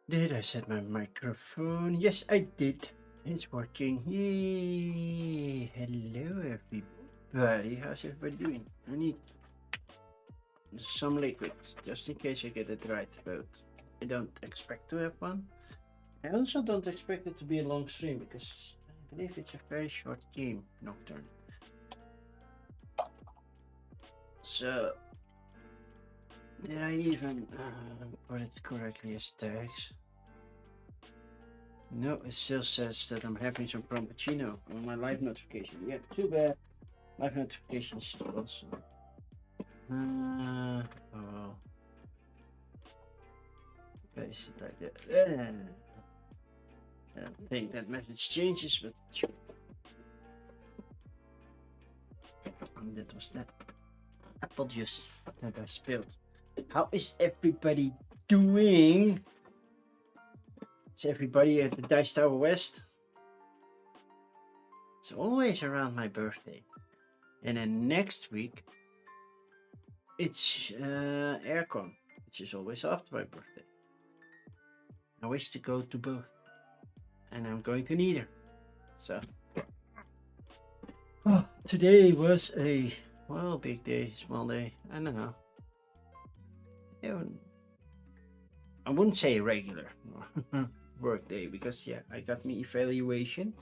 Did I set my microphone? Yes, I did. It's working. Yay! Hello, everybody. How's everybody doing? I need some liquid, just in case I get a dry throat. I don't expect to have one. I also don't expect it to be a long stream, because I believe it's a very short game, Nocturne. So, did I even put it correctly as tags? No, it still says that I'm having some frappuccino on my live notification. Yeah, too bad. Live notifications also. Oh well. Paste it like that. I don't think that message changes, but sure. And that was that apple juice that I spilled. How is everybody doing? Is everybody at the Dice Tower West? It's always around my birthday. And then next week, it's Aircon, which is always after my birthday. I wish to go to both, and I'm going to neither. So, today was a big day, small day. I don't know. Yeah, I wouldn't say regular work day, because yeah, I got my evaluation.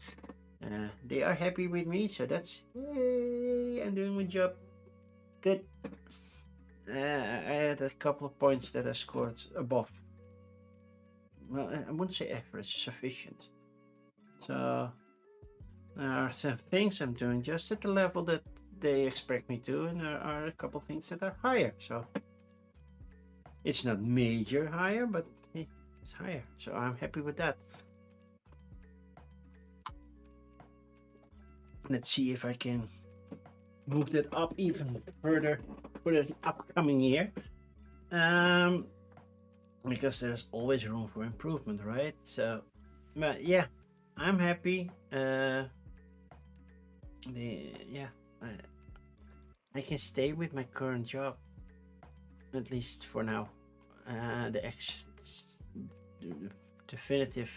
They are happy with me, so that's yay, I'm doing my job good. I had a couple of points that I scored above. Well, I wouldn't say average, sufficient. So there are some things I'm doing just at the level that they expect me to, and there are a couple of things that are higher. So it's not major higher, but it's higher. So I'm happy with that. Let's see if I can move that up even further for the upcoming year. Because there's always room for improvement, right? So, but yeah, I'm happy. I can stay with my current job, at least for now. The definitive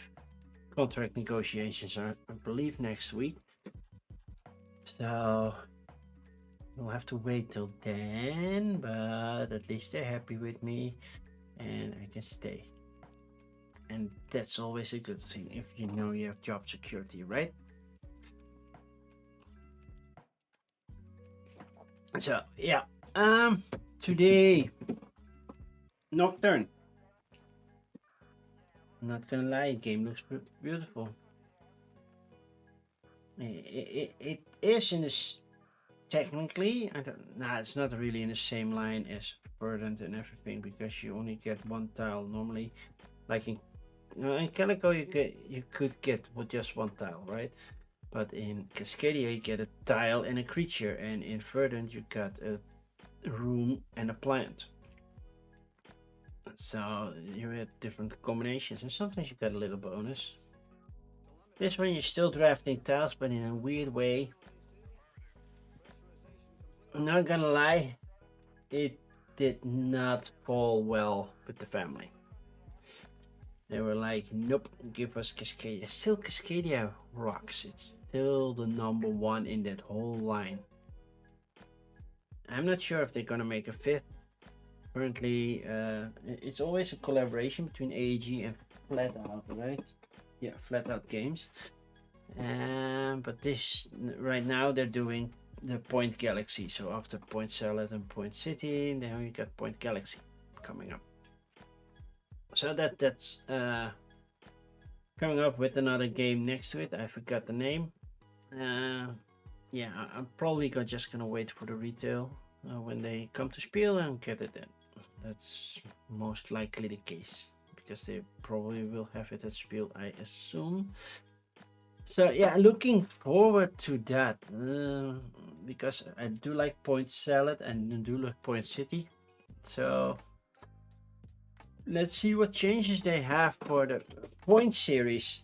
contract negotiations are, I believe, next week. So we'll have to wait till then, but at least they're happy with me and I can stay. And that's always a good thing if you know you have job security, right? So yeah, today Nocturne. Not gonna lie, game looks beautiful. It is in this technically. I don't. Nah, it's not really in the same line as Verdant and everything, because you only get one tile normally. Like in Calico, you could get with just one tile, right? But in Cascadia, you get a tile and a creature, and in Verdant, you got a room and a plant. So you had different combinations, and sometimes you got a little bonus. This one you're still drafting tiles, but in a weird way. I'm not gonna lie, it did not fall well with the family. They were like, nope, give us Cascadia. Still, Cascadia rocks. It's still the number one in that whole line. I'm not sure if they're gonna make a fifth. Currently, it's always a collaboration between AEG and Flat Out, right? Yeah, Flat Out Games. But this right now they're doing the Point Galaxy. So after Point Salad and Point City, now you got Point Galaxy coming up. So that's coming up with another game next to it. I forgot the name. Yeah, I'm probably just gonna wait for the retail when they come to Spiel and get it in. That's most likely the case, because they probably will have it at Spiel, I assume. So yeah, looking forward to that, because I do like Point Salad and do like Point City. So let's see what changes they have for the Point series.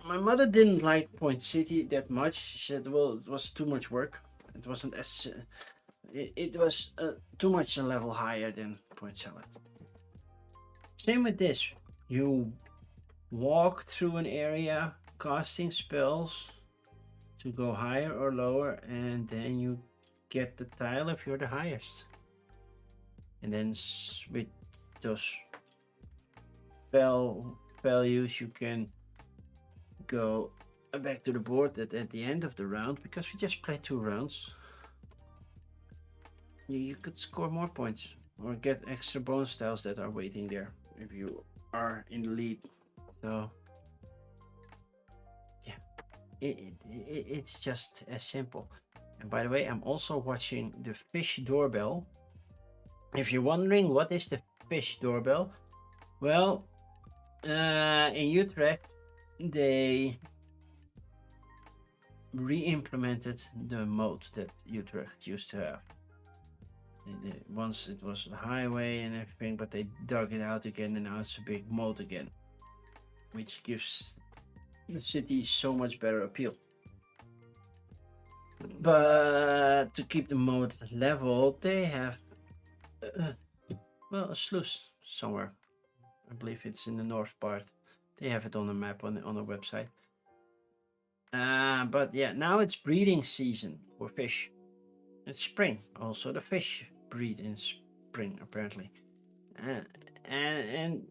My mother didn't like Point City that much. She said, well, it was too much work. It wasn't as... it was too much a level higher than Point Salad. Same with this. You walk through an area casting spells to go higher or lower, and then you get the tile if you're the highest. And then with those spell values, you can go back to the board at the end of the round, because we just played 2 rounds. You could score more points or get extra bonus tiles that are waiting there if you are in the lead. So yeah, it's just as simple. And by the way, I'm also watching the fish doorbell. If you're wondering what is the fish doorbell, well, in Utrecht they re-implemented the mode that Utrecht used to have. Once it was a highway and everything, but they dug it out again, and now it's a big moat again, which gives the city so much better appeal. But to keep the moat level, they have well, a sluice somewhere. I believe it's in the north part. They have it on the map on the website. But yeah, now it's breeding season for fish. It's spring. Also, the fish breed in spring apparently. And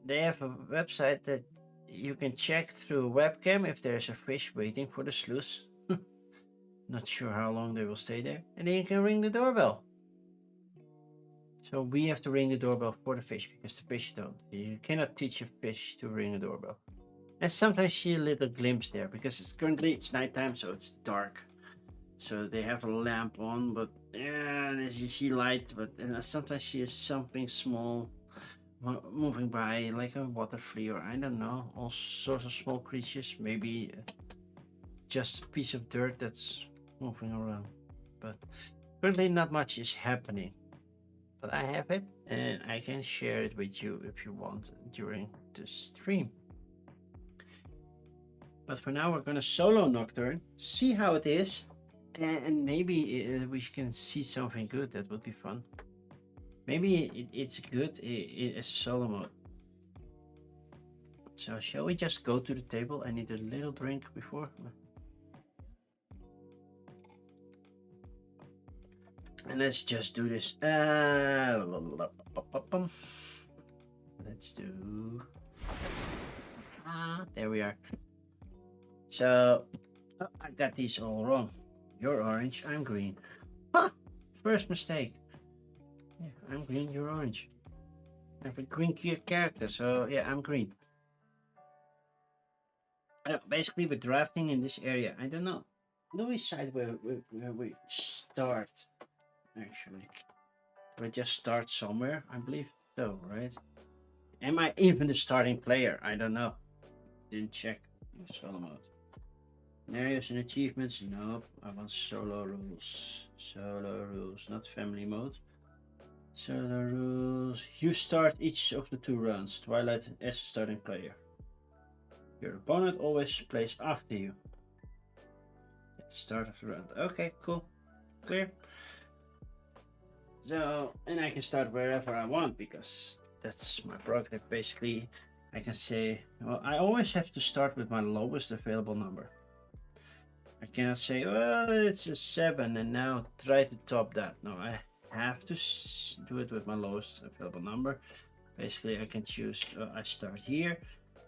they have a website that you can check through a webcam if there's a fish waiting for the sluice. Not sure how long they will stay there. And then you can ring the doorbell. So we have to ring the doorbell for the fish, because the fish don't. You cannot teach a fish to ring a doorbell. And sometimes you see a little glimpse there, because it's nighttime, so it's dark. So they have a lamp on, but as you see light, but sometimes you see something small moving by, like a water flea, or I don't know, all sorts of small creatures. Maybe just a piece of dirt that's moving around. But currently not much is happening. But I have it, and I can share it with you if you want during the stream. But for now, we're gonna solo Nocturne, see how it is, and maybe we can see something good. That would be fun. Maybe it's good as a solo mode. So shall we just go to the table? I need a little drink before. And let's just do this. Let's do. There we are. So, I got these all wrong. You're orange, I'm green. First mistake. Yeah, I'm green, you're orange. I have a green character, so yeah, I'm green. Basically, we're drafting in this area. I don't know. Do we decide where we start? Actually, we just start somewhere, I believe so, right? Am I even the starting player? I don't know. Didn't check solo mode. Scenarios and achievements? Nope. I want solo rules. Solo rules, not family mode. Solo rules. You start each of the 2 rounds. Twilight as a starting player. Your opponent always plays after you at the start of the round. Okay, cool. Clear. So, and I can start wherever I want, because that's my prerogative. Basically, I can say, well, I always have to start with my lowest available number. I cannot say, well, it's a 7 and now try to top that. No, I have to do it with my lowest available number. Basically, I can choose, I start here.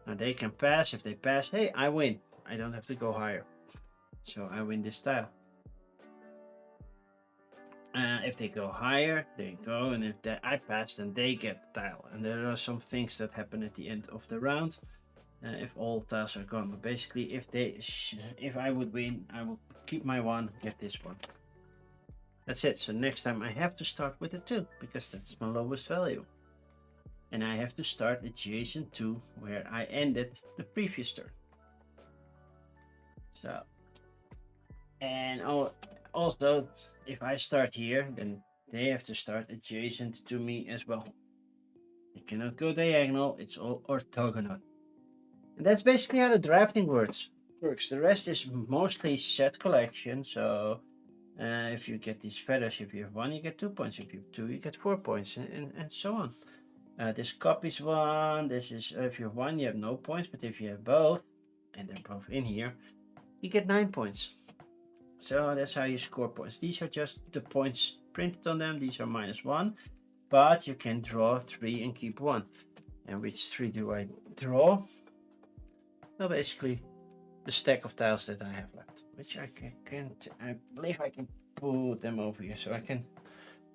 Now they can pass. If they pass, hey, I win. I don't have to go higher. So I win this tile. If they go higher, they go, and if I pass, then they get the tile. And there are some things that happen at the end of the round. If all tiles are gone, but basically, if I would win, I will keep my 1, get this 1. That's it. So next time I have to start with a 2, because that's my lowest value, and I have to start adjacent to where I ended the previous turn. So, and also, if I start here, then they have to start adjacent to me as well. You cannot go diagonal, it's all orthogonal. And that's basically how the drafting works. The rest is mostly set collection, so if you get these feathers, if you have 1, you get 2 points, if you have 2, you get 4 points, and so on. This copies one. This is if you have one, you have no points, but if you have both, and they're both in here, you get 9 points. So that's how you score points. These are just the points printed on them. These are -1, but you can draw 3 and keep 1. And which 3 do I draw? Well, basically the stack of tiles that I have left, which I believe I can put them over here, so I can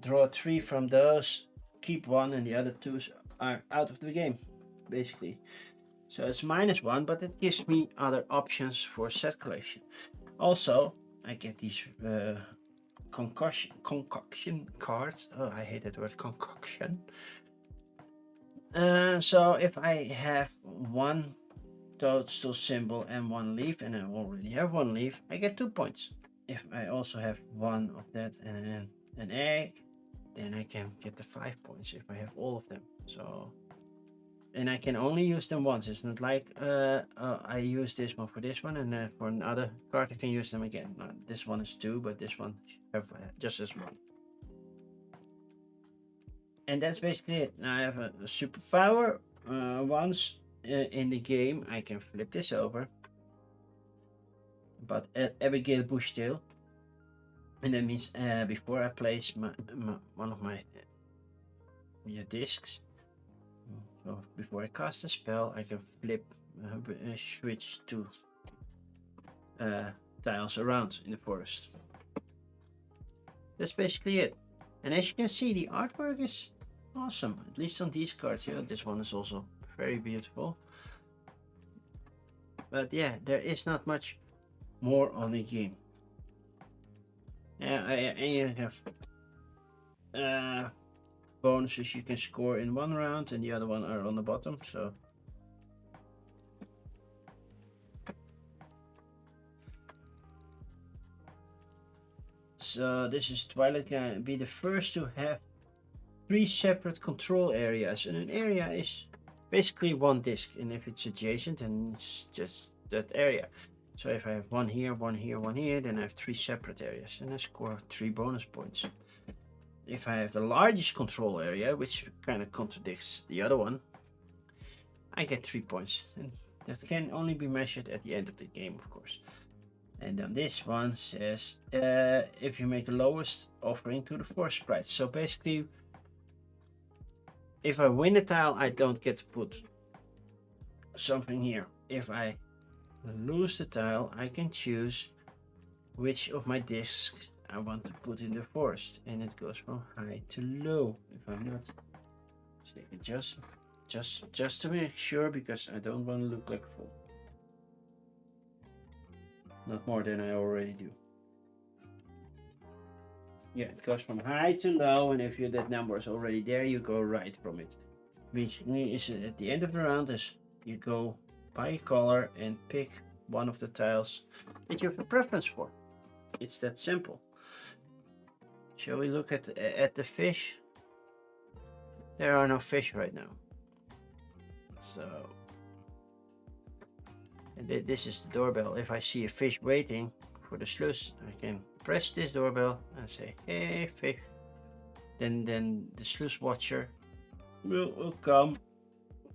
draw 3 from those, keep 1, and the other 2 are out of the game, basically. So it's -1, but it gives me other options for set collection. Also, I get these concoction cards. Oh, I hate that word, concoction. So if I have one toadstool symbol and 1 leaf, and I already have 1 leaf, I get 2 points. If I also have 1 of that and an egg, then I can get the 5 points if I have all of them. So, and I can only use them once. It's not like I use this one for this one, and then for another card I can use them again. No, this one is 2, but this one have just as 1. And that's basically it. Now I have a superpower. Once in the game, I can flip this over. But Abigail Bushtail, and that means before I place one of my discs, so before I cast a spell, I can flip, switch to tiles around in the forest. That's basically it. And as you can see, the artwork is awesome, at least on these cards here. This one is also very beautiful. But yeah, there is not much more on the game. And you have bonuses you can score in one round, and the other one are on the bottom. So this is Twilight can be the first to have 3 separate control areas, and an area is basically 1 disc, and if it's adjacent, then it's just that area. So if I have 1 here, 1 here, 1 here, then I have 3 separate areas, and I score 3 bonus points. If I have the largest control area, which kind of contradicts the other one, I get 3 points, and that can only be measured at the end of the game, of course. And then this one says if you make the lowest offering to the forest sprites. So basically, if I win a tile, I don't get to put something here. If I lose the tile, I can choose which of my discs I want to put in the forest, and it goes from high to low. If I'm not mistaken, just to make sure, because I don't want to look like a fool. Not more than I already do. Yeah, it goes from high to low, and if that number is already there, you go right from it. Which is at the end of the round is you go by color and pick one of the tiles that you have a preference for. It's that simple. Shall we look at the fish? There are no fish right now. So, and this is the doorbell. If I see a fish waiting for the sluice, I can press this doorbell and say, "Hey, fish." Then the sluice watcher will come,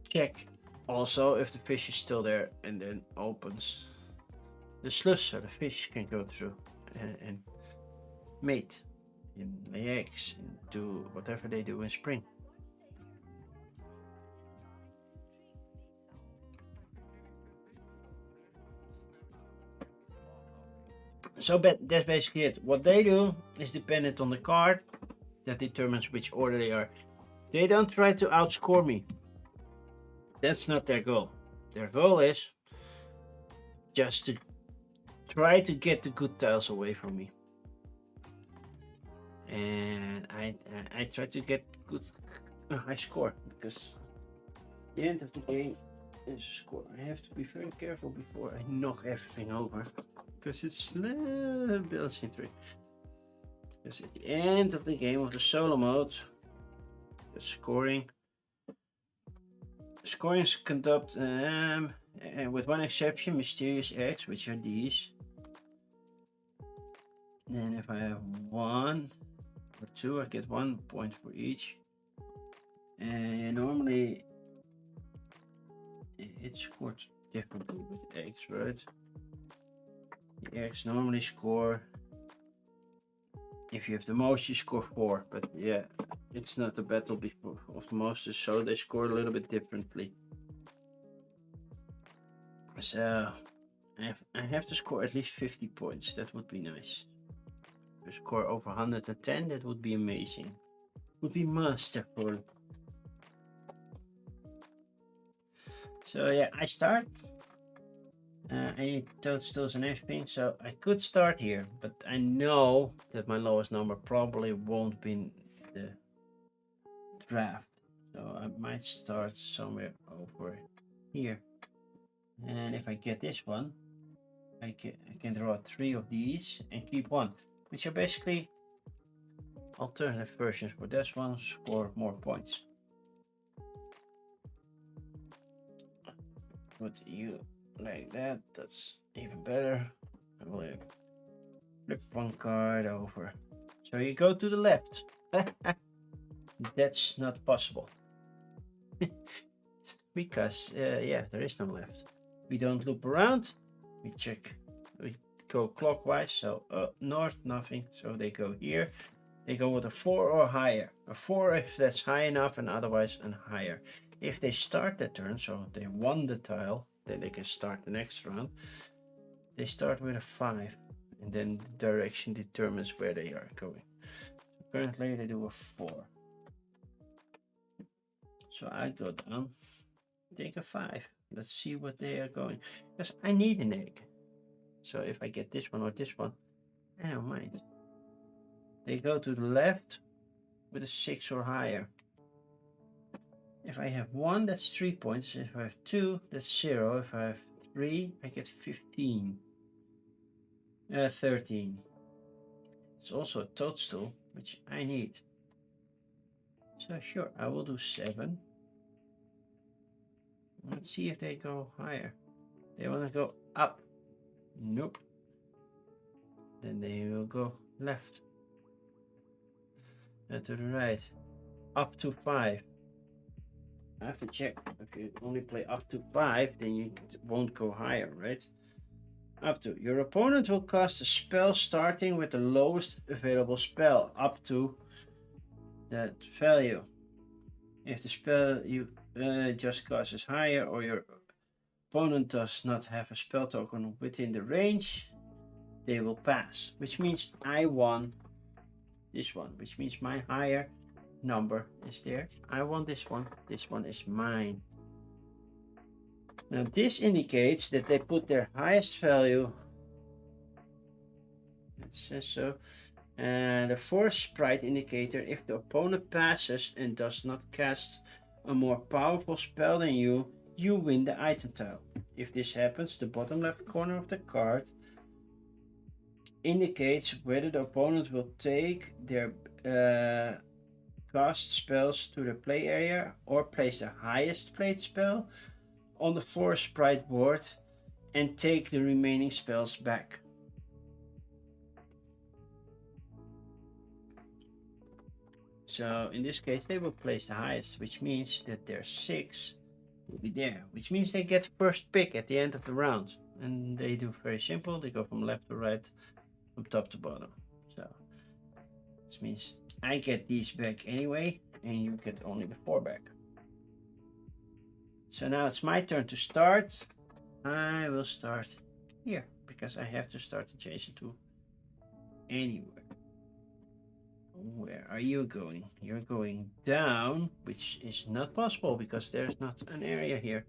check also if the fish is still there, and then opens the sluice so the fish can go through and mate and lay eggs and do whatever they do in spring. So that's basically it. What they do is dependent on the card that determines which order they are. They don't try to outscore me. That's not their goal. Their goal is just to try to get the good tiles away from me. And I try to get good high score, because the end of the game is a score. I have to be very careful before I knock everything over, because it's balancing 3. Because at the end of the game of the solo mode, the scoring is conducted with one exception, mysterious eggs, which are these. Then if I have 1 or 2, I get 1 point for each. And normally it's scored differently with eggs, right? The eggs normally score, if you have the most, you score 4, but yeah, it's not a battle before of the most, so they score a little bit differently. So I have to score at least 50 points. That would be nice. To score over 110, that would be amazing. Would be masterful. So yeah, I start. I need toadstools and everything, so I could start here, but I know that my lowest number probably won't be the draft. So I might start somewhere over here. And if I get this one, I can draw 3 of these and keep 1, which are basically alternative versions for this one, score more points. Put you like that, that's even better. I will flip 1 card over. So you go to the left. That's not possible. Because, yeah, there is no left. We don't loop around. We check. We go clockwise. So north, nothing. So they go here. They go with a 4 or higher. A 4 if that's high enough, and otherwise a higher. If they start the turn, so they won the tile, then they can start the next round. They start with a 5, and then the direction determines where they are going. So currently they do a 4. So I go down, take a 5. Let's see what they are going. Because I need an egg. So if I get this one or this one, I don't mind. They go to the left with a 6 or higher. If I have 1, that's 3 points. If I have 2, that's 0. If I have 3, I get 15. 13. It's also a toadstool, which I need. So sure, I will do 7. Let's see if they go higher. They want to go up. Nope. Then they will go left. And to the right. Up to 5. I have to check. If you only play up to 5, then you won't go higher, right? Up to. Your opponent will cast a spell starting with the lowest available spell, up to that value. If the spell you just cast is higher, or your opponent does not have a spell token within the range, they will pass. Which means I won this one, which means my higher number is there. I want this one. This one is mine. Now this indicates that they put their highest value. It says so. And the force sprite indicator, if the opponent passes and does not cast a more powerful spell than you, you win the item tile. If this happens, the bottom left corner of the card indicates whether the opponent will take their cast spells to the play area or place the highest played spell on the force sprite board and take the remaining spells back. So in this case, they will place the highest, which means that their 6 will be there, which means they get first pick at the end of the round. And they do very simple. They go from left to right, from top to bottom. So this means I get these back anyway, and you get only the 4 back. So now it's my turn to start. I will start here because I have to start adjacent to anywhere. Where are you going? You're going down, which is not possible because there's not an area here.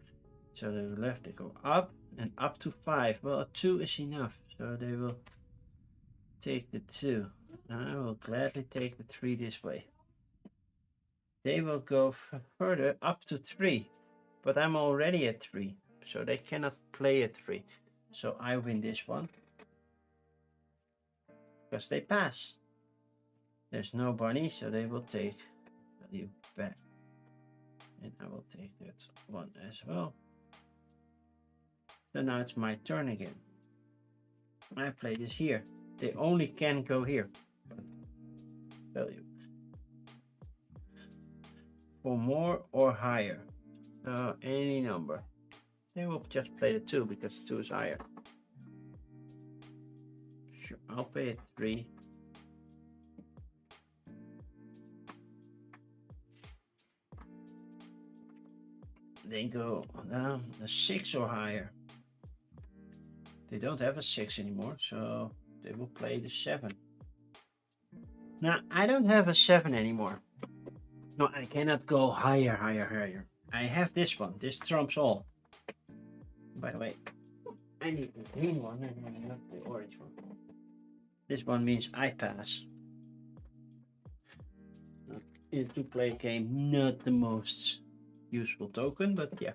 So to the left they go up and up to 5. Well, a 2 is enough, so they will take the 2. I will gladly take the 3 this way. They will go further up to 3, but I'm already at 3, so they cannot play at 3. So I win this one because they pass. There's no bunny, so they will take value back. And I will take that one as well. So now it's my turn again. I play this here. They only can go here. Value. for more or higher. So any number. They will just play the 2 because 2 is higher. Sure, I'll pay it 3. They go a 6 or higher. They don't have a 6 anymore, so they will play the 7. Now, I don't have a 7 anymore. No, I cannot go higher, higher, higher. I have this one. This trumps all. By the way, I need the green one and not the orange one. This one means I pass. Into play game, not the most useful token, but yeah.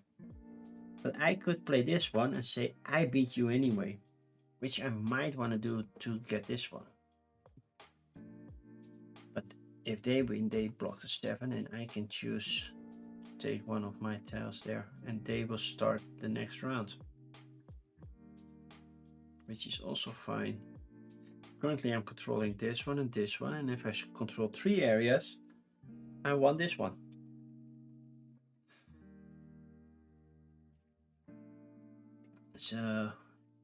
But I could play this one and say I beat you anyway, which I might want to do to get this one. But if they win, they block the 7 and I can choose to take one of my tiles there and they will start the next round, which is also fine. Currently I'm controlling this one, and if I control 3 areas, I want this one. So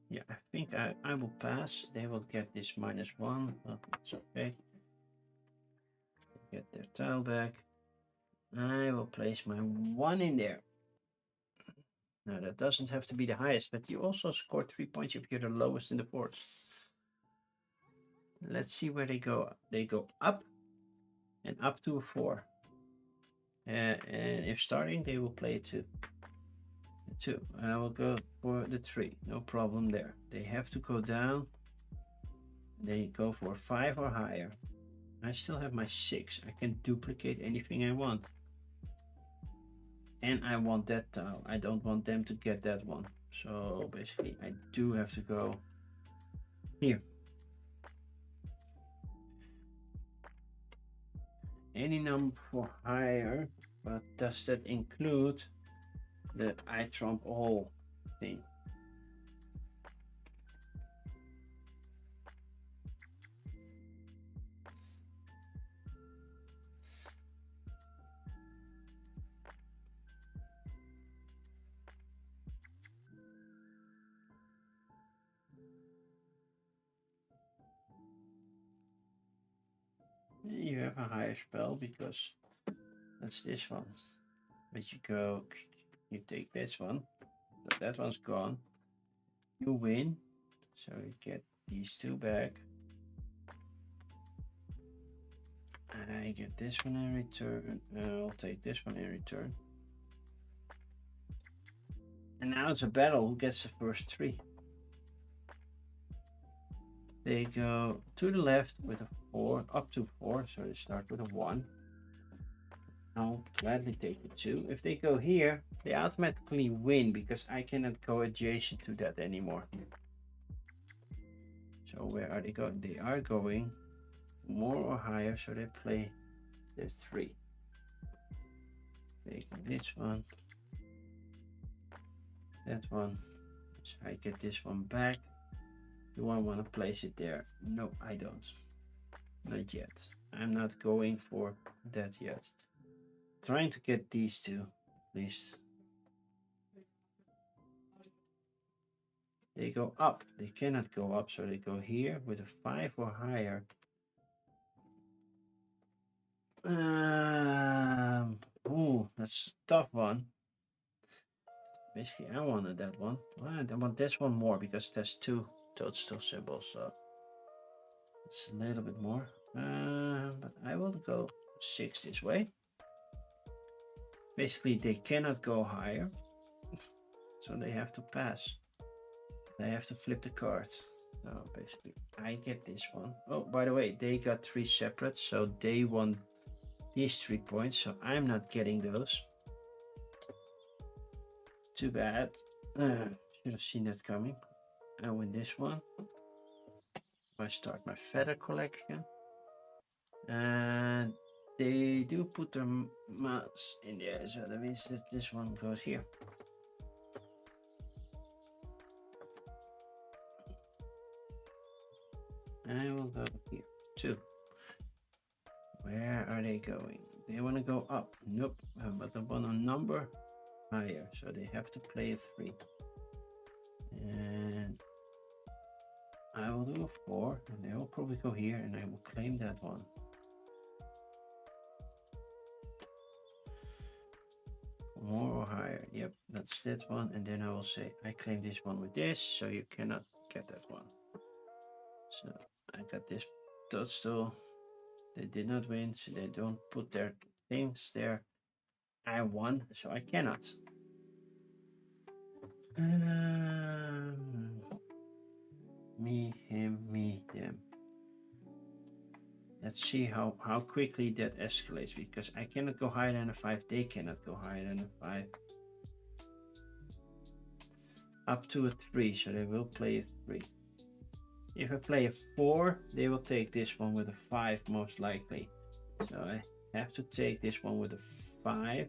yeah, I think I will pass. They will get this -1, but it's okay. Get their tile back. I will place my 1 in there. Now that doesn't have to be the highest, but you also score 3 points if you're the lowest in the board. Let's see where they go. They go up and up to a 4. And if starting, they will play a 2. The 2. I will go for the 3. No problem there. They have to go down. They go for 5 or higher. I still have my 6. I can duplicate anything I want. And I want that tile. I don't want them to get that one. So basically I do have to go here. Any number for higher, but does that include the I trump all thing? You have a higher spell because that's this one. But you take this one, so that one's gone. You win, so you get these 2 back. I get this one in return. I'll take this one in return. And now it's a battle. Who gets the first 3? They go to the left with a 4, up to 4, so they start with a 1. I'll gladly take the 2. If they go here, they automatically win because I cannot go adjacent to that anymore. So where are they going? They are going more or higher, so they play the 3. Take this one, that one, so I get this one back. Do I want to place it there? No, I don't. Not yet. I'm not going for that yet. Trying to get these 2, at least. They go up. They cannot go up, so they go here with a 5 or higher. Ooh, that's a tough one. Basically, I wanted that one. I want this one more because there's 2 toadstool symbols, so it's a little bit more. But I will go 6 this way. Basically, they cannot go higher, so they have to pass. They have to flip the card. So basically, I get this one. Oh, by the way, they got 3 separate, so they won these 3 points, so I'm not getting those. Too bad. Should have seen that coming. I win this one. I start my feather collection. And they do put their mouse in there, so that means that this one goes here. I will go here too. Where are they going? they want to go up. Nope, but they want a number higher, so they have to play a 3. And I will do a 4, and they will probably go here, and I will claim that one. More or higher. Yep, that's that one. And then I will say I claim this one with this, so you cannot get that one. So I got this toadstool. They did not win, so they don't put their things there. I won, so I cannot. Me, him, me, them. Let's see how quickly that escalates, because I cannot go higher than a 5. They cannot go higher than a 5. Up to a 3, so they will play a 3. If I play a 4, they will take this one with a 5 most likely. So I have to take this one with a 5.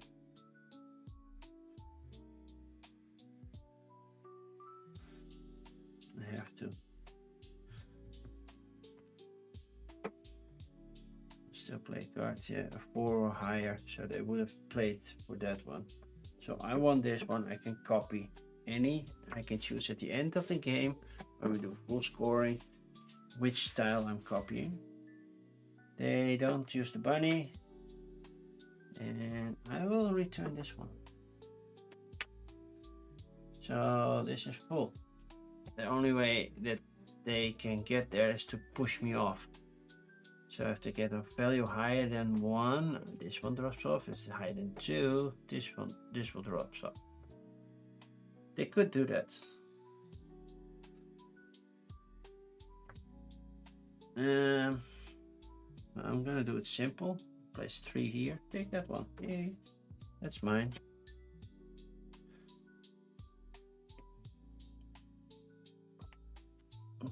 I have to still play cards, yeah, a 4 or higher, so they would have played for that one. So I want this one. I can copy any. I can choose at the end of the game when we do full scoring which style I'm copying. They don't use the bunny, and I will return this one. So this is full. The only way that they can get there is to push me off. So I have to get a value higher than 1. This one drops off. If it's higher than 2, this will drop off. They could do that. I'm gonna do it simple. Place 3 here. Take that one. Yay. That's mine.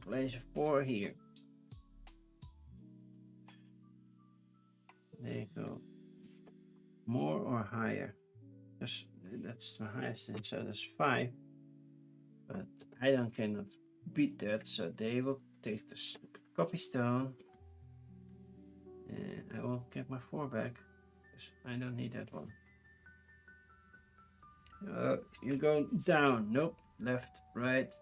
Place a 4 here. There you go. More or higher? That's the highest thing, so that's 5. But I cannot beat that, so they will take the stupid copy stone. And I will get my 4 back, because I don't need that one. You go down. Nope. Left, right.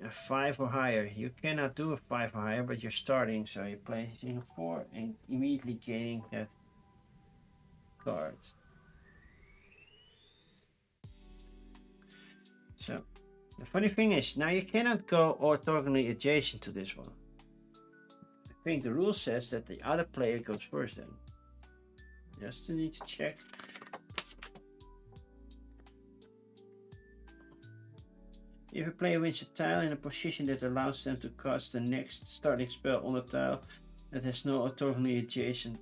A 5 or higher. You cannot do a 5 or higher, but you're starting, so you're placing a 4 and immediately gaining that card. So the funny thing is, now you cannot go orthogonally adjacent to this one. I think the rule says that the other player goes first then. Just need to check. If a player wins a tile in a position that allows them to cast the next starting spell on a tile that has no orthogonally adjacent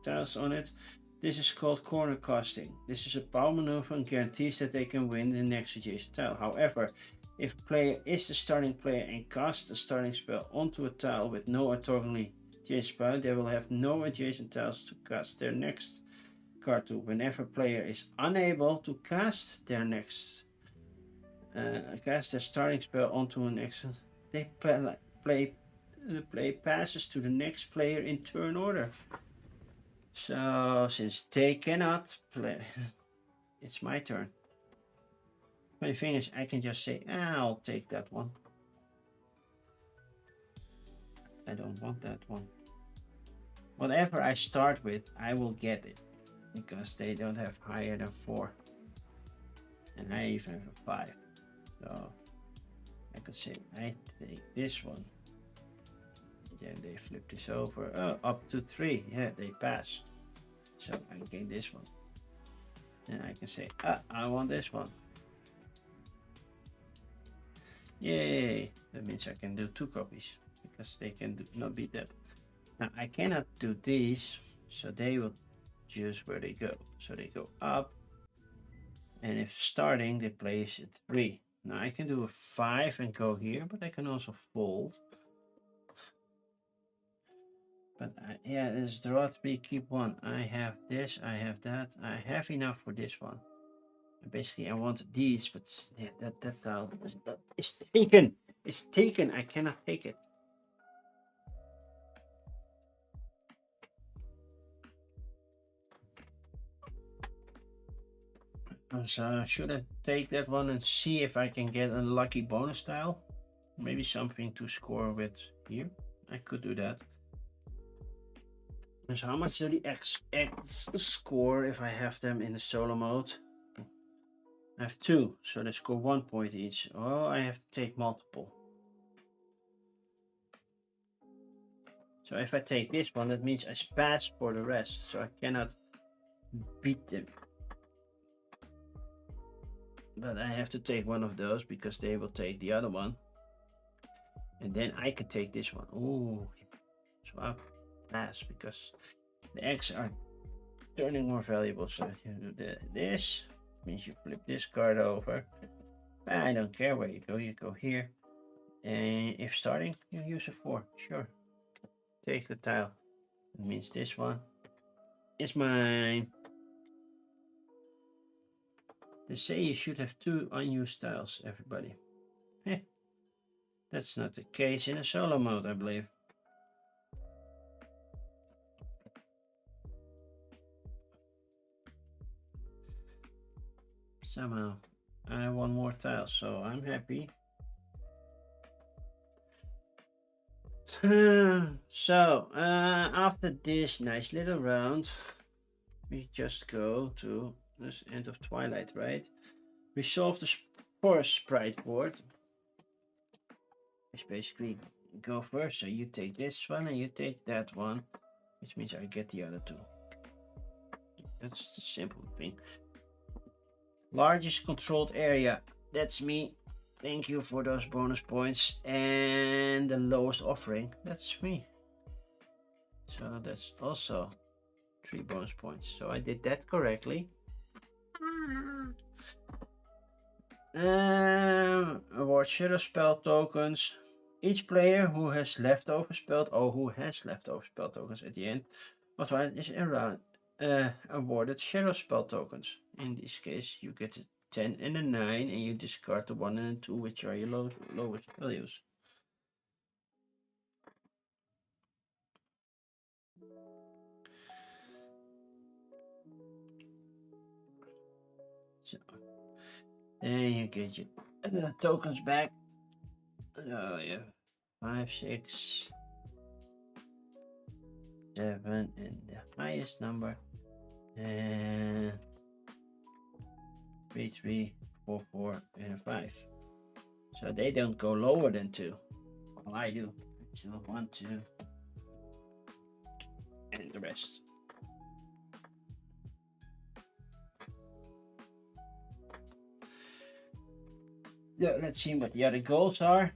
tiles on it, this is called corner casting. This is a power maneuver and guarantees that they can win the next adjacent tile. However, if a player is the starting player and casts a starting spell onto a tile with no orthogonally adjacent spell, they will have no adjacent tiles to cast their next card to. Whenever a player is unable to cast their starting spell onto an next, they play passes to the next player in turn order. So since they cannot play, it's my turn. Funny thing is, I can just say, I'll take that one. I don't want that one. Whatever I start with, I will get it, because they don't have higher than 4. And I even have a 5. So I could say, I take this one. Then they flip this over. Up to 3. Yeah, they pass. So I gain this one. Then I can say, I want this one. Yay! That means I can do 2 copies, because they can not beat that. Now I cannot do these, so they will choose where they go. So they go up, and if starting, they place it 3. Now I can do a 5 and go here, but I can also fold. But yeah, this draw 3, keep 1. I have this, I have that. I have enough for this one. And basically, I want these, but yeah, that tile is taken. It's taken. I cannot take it. So should I take that one and see if I can get a lucky bonus tile? Maybe something to score with here. I could do that. So how much do the X score if I have them in the solo mode? I have 2, so they score 1 point each. Oh, I have to take multiple. So if I take this one, that means I pass for the rest, so I cannot beat them. But I have to take one of those because they will take the other one. And then I can take this one. Ooh, so I pass because the X are turning more valuable. So you do this, means you flip this card over. I don't care where you go here. And if starting, you use a 4, sure. Take the tile. That means this one is mine. They say you should have 2 unused tiles, everybody. That's not the case in a solo mode, I believe. Somehow I have 1 more tile, so I'm happy. So after this nice little round, we just go to this end of Twilight, right? We solve the forest sprite board. It's basically go first, so you take this one and you take that one, which means I get the other 2. That's the simple thing. Largest controlled area, that's me. Thank you for those bonus points. And the lowest offering, that's me. So that's also 3 bonus points. So I did that correctly. Award shadow spell tokens. Each player who has leftover spell tokens at the end of the is around awarded shadow spell tokens. In this case, you get a 10 and a 9, and you discard the 1 and a 2, which are your lowest values. So then you get your tokens back. Oh yeah, 5, 6, 7, and the highest number, and 3, 3, 4, 4, and a 5. So they don't go lower than 2. Well, I do. So 1, 2, and the rest. Yeah, let's see what the other goals are.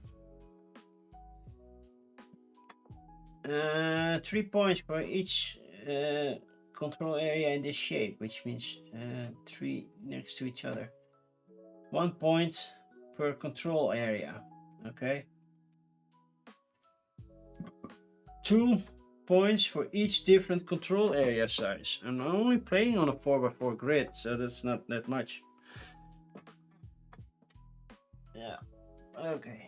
3 points for each control area in this shape, which means 3 next to each other. 1 point per control area. Okay. 2 points for each different control area size. I'm only playing on a 4x4 grid, so that's not that much. Yeah. Okay.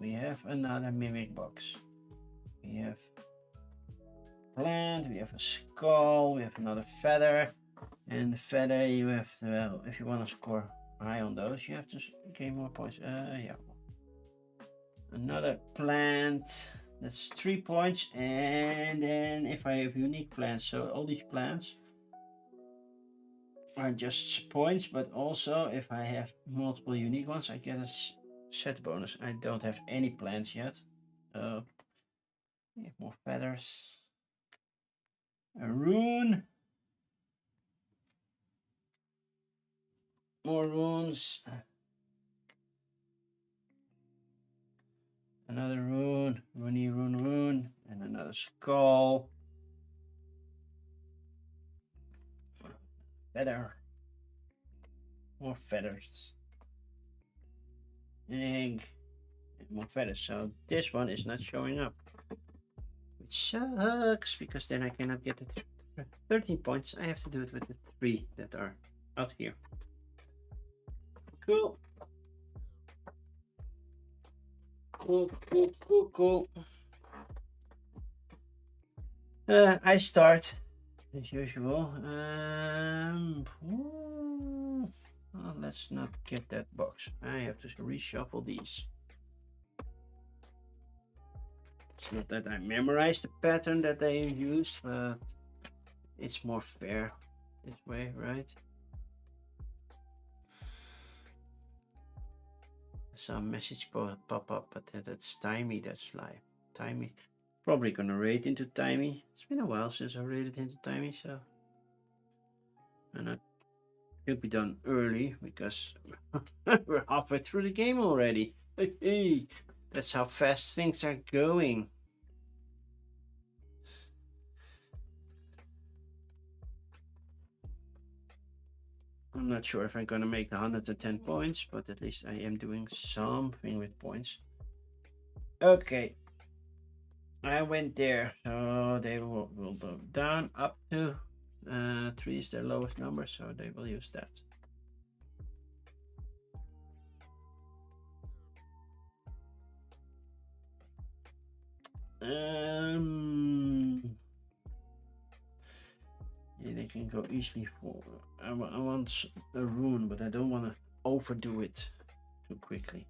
We have another mimic box. We have plant, we have a skull, we have another feather, and the feather you have to, well, if you want to score high on those, you have to gain more points. Yeah. Another plant, that's 3 points, and then if I have unique plants, so all these plants are just points, but also if I have multiple unique ones, I get a set bonus. I don't have any plants yet. More feathers. A rune. More runes. Another rune. Rune. And another skull. Feather. More feathers. Egg. And more feathers. So this one is not showing up. Which sucks, because then I cannot get the 13 points. I have to do it with the 3 that are out here. Cool. Cool. I start as usual. let's not get that box. I have to reshuffle these. It's not that I memorized the pattern that they used, but it's more fair this way, right? Some message pop up, but that's Timey, that's live. Timey. Probably gonna raid into Timey. It's been a while since I raided into Timey, so. And I should be done early because we're halfway through the game already. Hey, that's how fast things are going. I'm not sure if I'm gonna make 110 points, but at least I am doing something with points. Okay. I went there, so they will go down up to 3 is their lowest number, so they will use that. Yeah, they can go easily for. I want a rune, but I don't want to overdo it too quickly.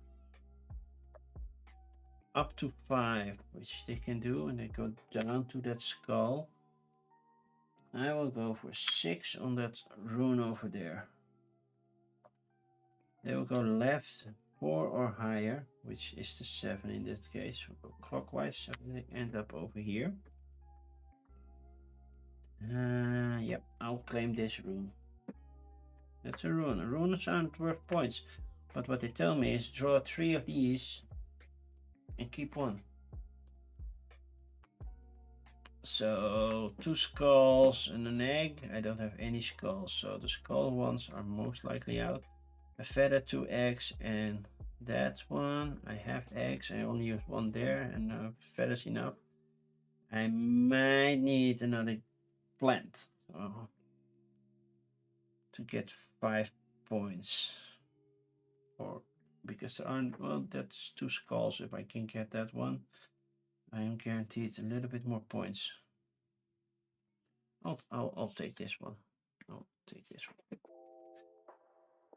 Up to 5, which they can do, and they go down to that skull. I will go for 6 on that rune over there. They will go left 4 or higher, which is the 7 in this case. We'll go clockwise, so they end up over here. Yep, I'll claim this rune. That's a rune. Runes aren't worth points, but what they tell me is draw 3 of these and keep 1. So 2 skulls and an egg. I don't have any skulls, so the skull ones are most likely out. A feather, 2 eggs, and that one. I have eggs. I only use 1 there, and feathers enough. I might need another plant to get 5 points, or because there aren't. Well, that's 2 skulls. If I can get that one, I am guaranteed a little bit more points. I'll take this one. I'll take this one.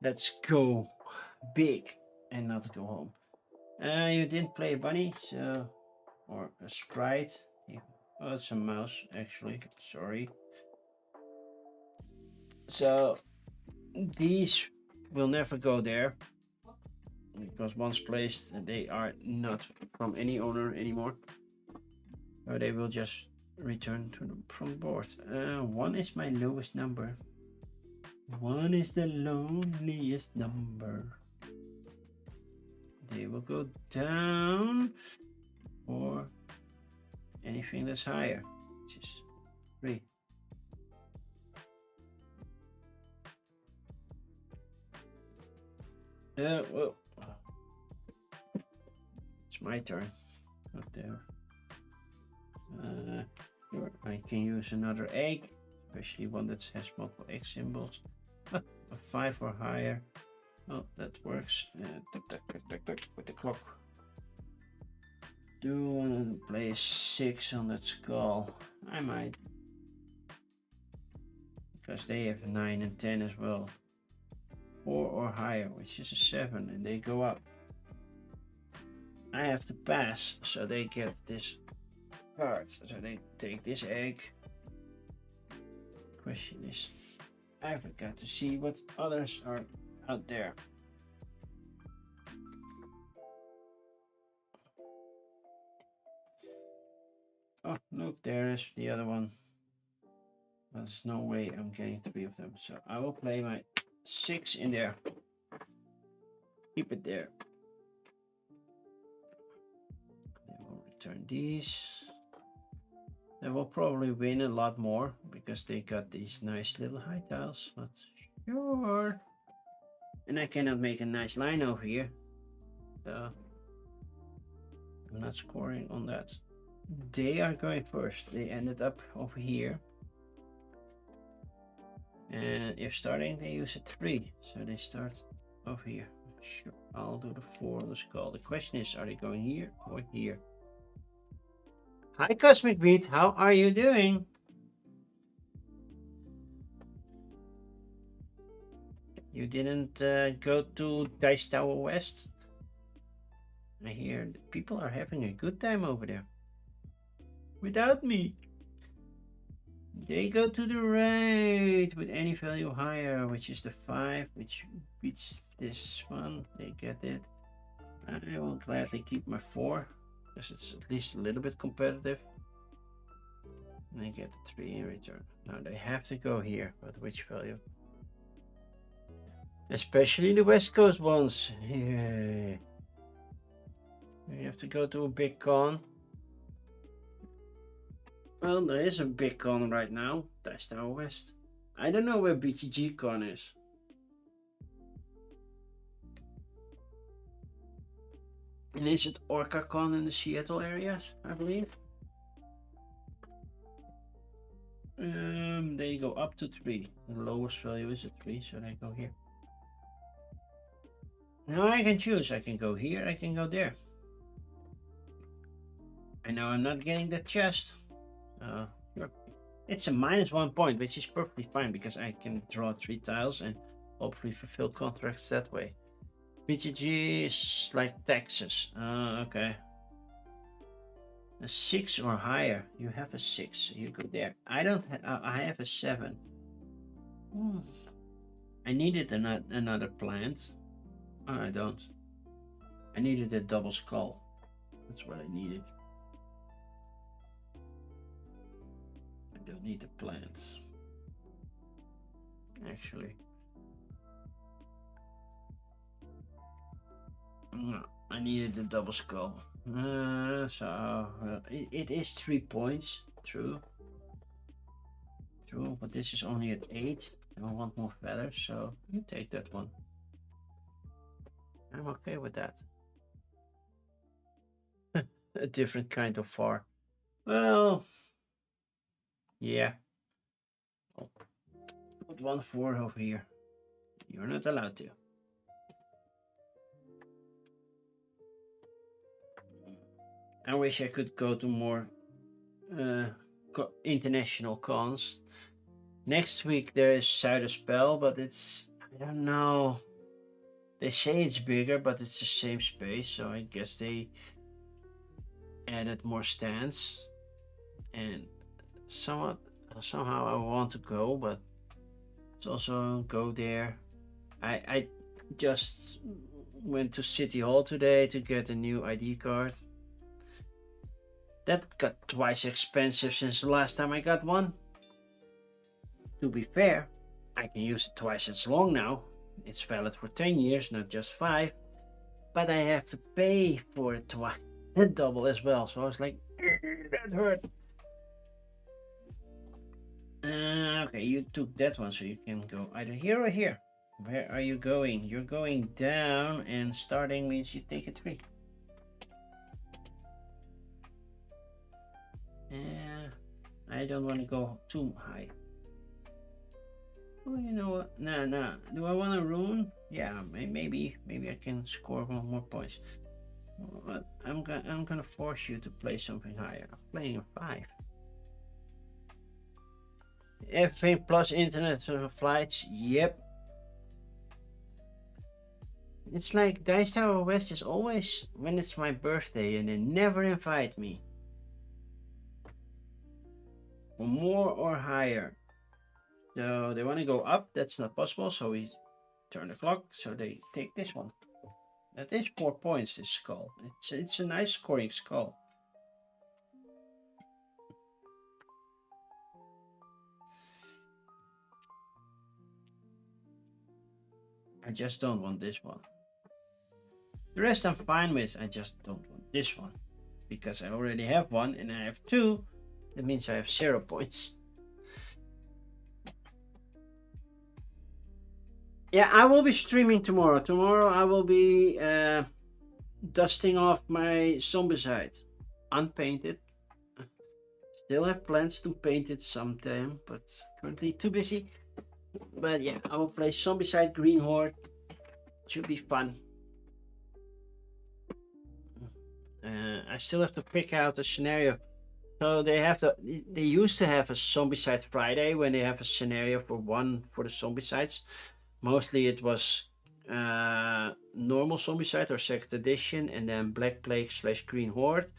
Let's go big and not go home. You didn't play a bunny, so or a sprite. Oh, it's a mouse actually. Sorry. So these will never go there because once placed, they are not from any owner anymore. Or they will just return to from board. 1 is my lowest number. 1 is the loneliest number. They will go down or anything that's higher, which is 3. Well, it's my turn. Not there. Sure, I can use another egg, especially one that has multiple egg symbols. A 5 or higher. Oh, that works. With the clock. Do want to play a 6 on that skull? I might. Because they have 9 and 10 as well. 4 or higher, which is a 7, and they go up. I have to pass, so they get this card. So they take this egg. Question is, I forgot to see what others are out there. Oh, look, there is the other one. There's no way I'm getting 3 of them. So I will play my 6 in there. Keep it there. They will return these. They will probably win a lot more because they got these nice little high tiles. But sure. And I cannot make a nice line over here. So I'm not scoring on that. They are going first. They ended up over here. And if starting, they use a 3. So they start over here. Sure, I'll do the 4 on the skull. The question is, are they going here or here? Hi, Cosmic Beat. How are you doing? You didn't go to Dice Tower West? I hear the people are having a good time over there. Without me. They go to the right with any value higher, which is the 5, which beats this one. They get it. I will gladly keep my 4, because it's at least a little bit competitive. And I get the 3 in return. Now they have to go here, but which value? Especially the West Coast ones. Yay. You have to go to a big con. Well, there is a big con right now. That's Tower West. I don't know where BTG con is. And is it Orca con in the Seattle areas, I believe? They go up to 3. The lowest value is a 3, so they go here. Now I can choose. I can go here, I can go there. I know I'm not getting the chest. Sure. It's a -1 point, which is perfectly fine because I can draw 3 tiles and hopefully fulfill contracts that way. BTG is like Texas. Okay. A 6 or higher. You have a 6. You go there. I don't. I have a 7. I needed another plant. Oh, I don't. I needed a double skull. That's what I needed. I don't need the plants. Actually. No, I needed the double skull. It is 3 points. True. True, but this is only at 8. I want more feathers, so you take that one. I'm okay with that. A different kind of far. Well, yeah. I'll put 1 4 over here. You're not allowed to. I wish I could go to more international cons. Next week there is Zuiderspel, but it's, I don't know. They say it's bigger, but it's the same space, so I guess they added more stands. And somehow I want to go, but it's also go there. I just went to City Hall today to get a new ID card. That got twice expensive since the last time I got one. To be fair, I can use it twice as long now. It's valid for 10 years, not just 5. But I have to pay for it twice, double as well. So I was like, that hurt. Okay, you took that one, so you can go either here or here. Where are you going? You're going down, and starting means you take a 3. I don't want to go too high. Oh, you know what? Nah. Do I want to ruin? Yeah, maybe I can score 1 more points. But I'm gonna force you to play something higher. I'm playing a 5. Everything plus internet flights. Yep. It's like Dice Tower West is always when it's my birthday, and they never invite me. For more or higher. So they want to go up. That's not possible. So we turn the clock. So they take this one. That is 4 points. This skull. It's a nice scoring skull. I just don't want this one. The rest I'm fine with. I just don't want this one because I already have 1 and I have 2. That means I have 0 points. Yeah, I will be streaming tomorrow. Tomorrow I will be dusting off my Zombicide. Unpainted. Still have plans to paint it sometime, but currently too busy. But yeah, I will play Zombicide Green Horde. Should be fun. I still have to pick out a scenario. So they used to have a Zombicide Friday when they have a scenario for the Zombicides. Mostly it was normal Zombicide or second edition, and then Black Plague / Green Horde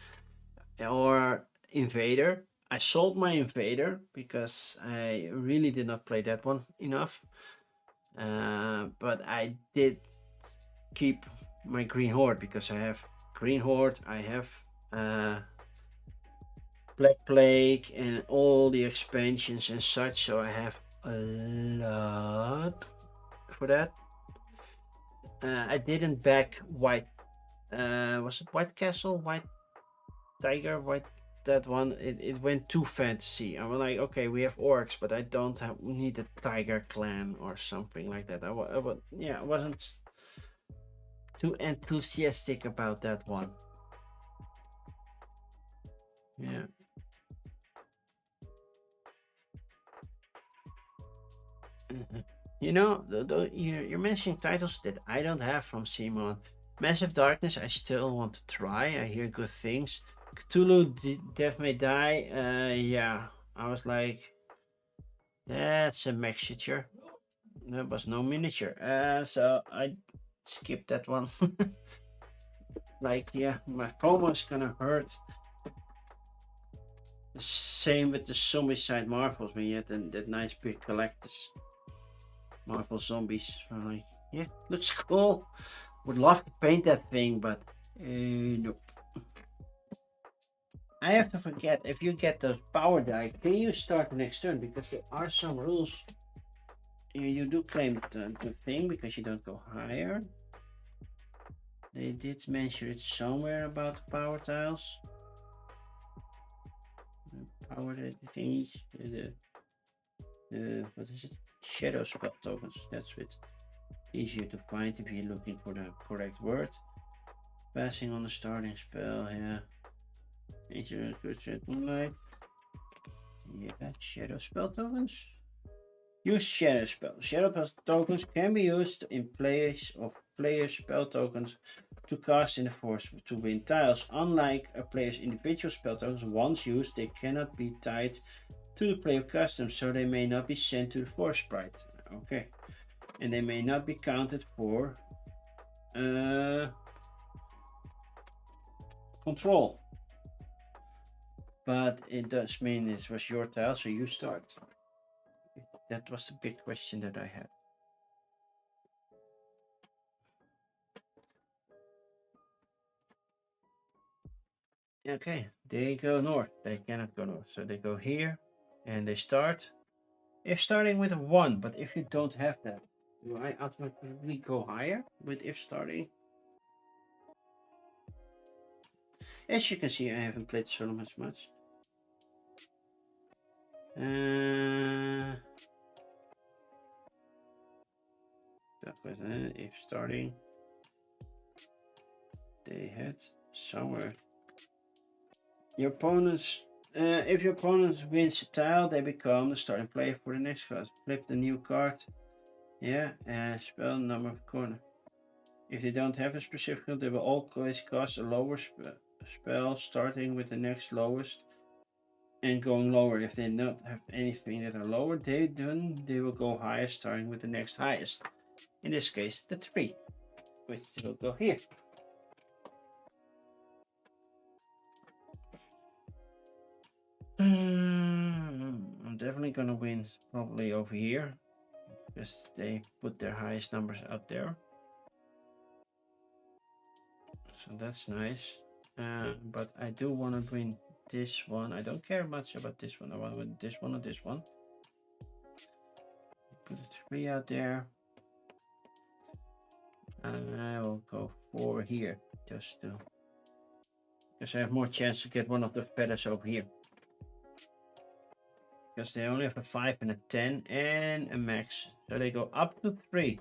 or Invader. I sold my Invader because I really did not play that one enough. But I did keep my Green Horde because I have Green Horde, I have Black Plague and all the expansions and such, so I have a lot for that. I didn't back White. Was it White Castle, White Tiger, White? That one. It went too fantasy. I was like, okay, we have orcs, but I don't have. We need a tiger clan or something like that. I wasn't too enthusiastic about that one. Yeah. You know, you're mentioning titles that I don't have from Simon. Massive Darkness, I still want to try. I hear good things. Cthulhu, Death May Die. Yeah, I was like, that's a mixture. There was no miniature. So I skipped that one. Like, yeah, my promo is gonna hurt. The same with the Zombicide Marvels when you had that nice big collectors. Marvel Zombies. I'm like, yeah, looks cool. Would love to paint that thing, but nope. I have to forget, if you get those power die, can you start the next turn? Because there are some rules. You do claim the thing because you don't go higher. They did mention it somewhere about the power tiles. The power thingies. What is it? Shadow spell tokens. That's it. Easier to find if you're looking for the correct word. Passing on the starting spell, yeah. Ancient Moonlight. Yeah, shadow spell tokens. Use shadow spell. Shadow spell tokens can be used in place of player spell tokens to cast in the force to win tiles. Unlike a player's individual spell tokens, once used, they cannot be tied to the player custom, so they may not be sent to the force sprite. Okay. And they may not be counted for control. But it does mean it was your tile, so you start. That was the big question that I had. Okay, they go north. They cannot go north, so they go here, and they start. If starting with a 1, but if you don't have that, do I automatically go higher with if starting? As you can see, I haven't played Solom as much. If starting, they head somewhere. Your opponents, if your opponent wins a tile, they become the starting player for the next class. Flip the new card. Yeah, and spell number of corner. If they don't have a specific, they will always cast a lower spell, starting with the next lowest and going lower. If they don't have anything that are lower, they will go higher, starting with the next highest. In this case, the 3, which will go here. I'm definitely gonna win probably over here because they put their highest numbers out there. So that's nice. But I do want to win this one. I don't care much about this one. I want to win this one or this one. Put a 3 out there. And I will go 4 here just to, because I have more chance to get one of the feathers over here. Because they only have a 5 and a 10 and a max. So they go up to 3.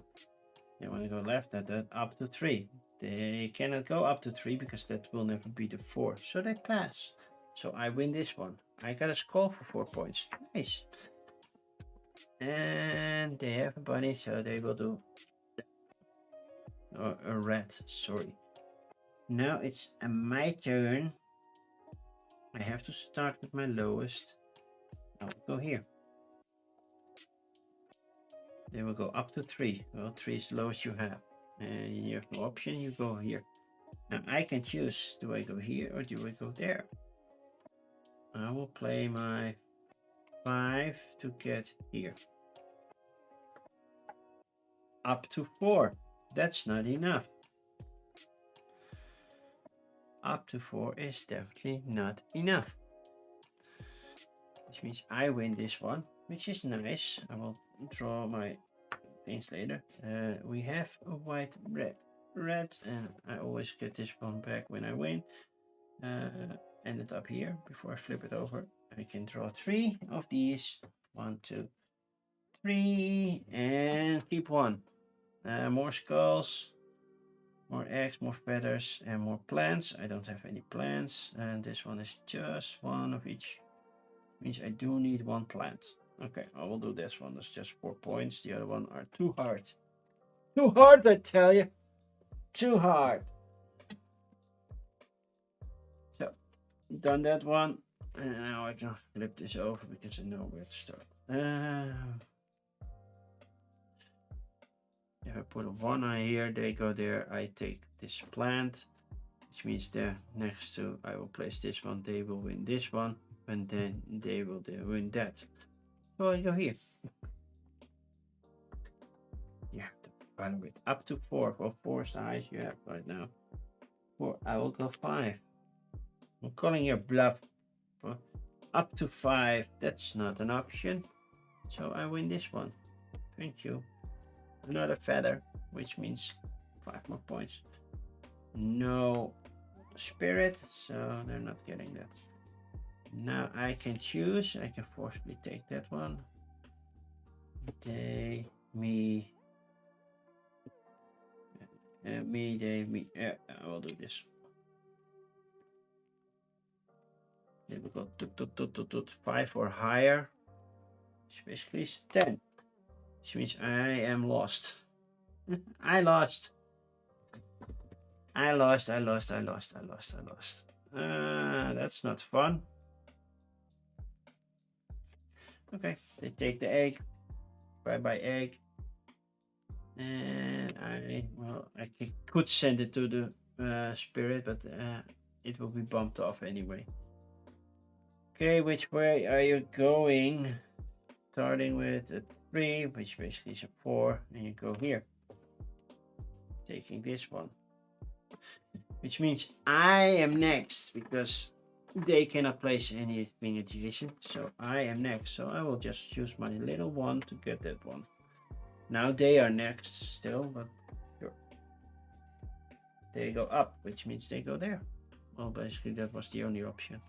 They want to go left at that, up to 3. They cannot go up to 3 because that will never be the 4. So they pass. So I win this one. I got a score for 4 points. Nice. And they have a bunny, so they will do a rat, sorry. Now it's my turn. I have to start with my lowest. I'll go here. They will go up to 3. Well, 3 is the lowest you have. And you have no option, you go here. Now I can choose, do I go here or do I go there? I will play my 5 to get here. Up to 4. That's not enough. Up to 4 is definitely not enough. Which means I win this one, which is nice. I will draw my things later. We have a white, red, and I always get this one back when I win. Ended up here before I flip it over. I can draw 3 of these. 1, 2, 3, and keep 1. More skulls, more eggs, more feathers, and more plants. I don't have any plants, and this one is just 1 of each. Means I do need 1 plant. Okay, I will do this one. That's just 4 points. The other one are too hard. Too hard, I tell you. Too hard. So, done that one. And now I can flip this over because I know where to start. If I put a 1 on here, they go there. I take this plant, which means they're next to, I will place this one. They will win this one, and then they will win that. So I go here. You have to follow it up to 4. Well, 4 size you have right now. 4. I will go 5. I'm calling your bluff. Up to 5. That's not an option. So I win this one. Thank you. Another feather, which means 5 more points. No spirit, so they're not getting that. Now I can choose. I can forcibly take that one. They, me, me, they, me. Yeah, I will do this. They will go to 5 or higher. Which basically is 10. Which means I am lost. I lost. I lost. That's not fun. Okay, they take the egg. Bye egg. And I could send it to the spirit, but it will be bumped off anyway. Okay, which way are you going? Starting with a 3, which basically is a 4, and you go here. Taking this one. Which means I am next, because they cannot place anything adjacent, so I am next. So I will just choose my little one to get that one. Now they are next still, but sure. They go up, which means they go there. Well, basically that was the only option.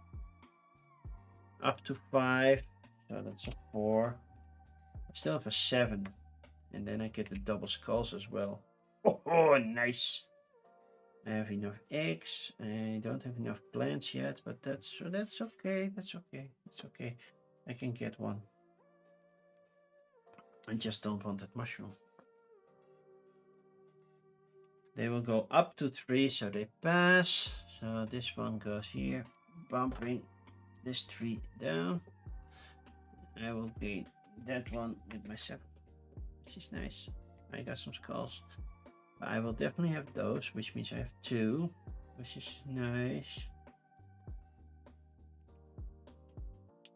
Up to 5, so that's a 4. I still have a 7, and then I get the double skulls as well. Oh, nice. I have enough eggs. I don't have enough plants yet, but that's okay. That's okay. I can get one. I just don't want that mushroom. They will go up to 3, so they pass. So this one goes here, bumping this 3 down. I will gain that one with my 7, which is nice. I got some skulls. I will definitely have those, which means I have 2, which is nice.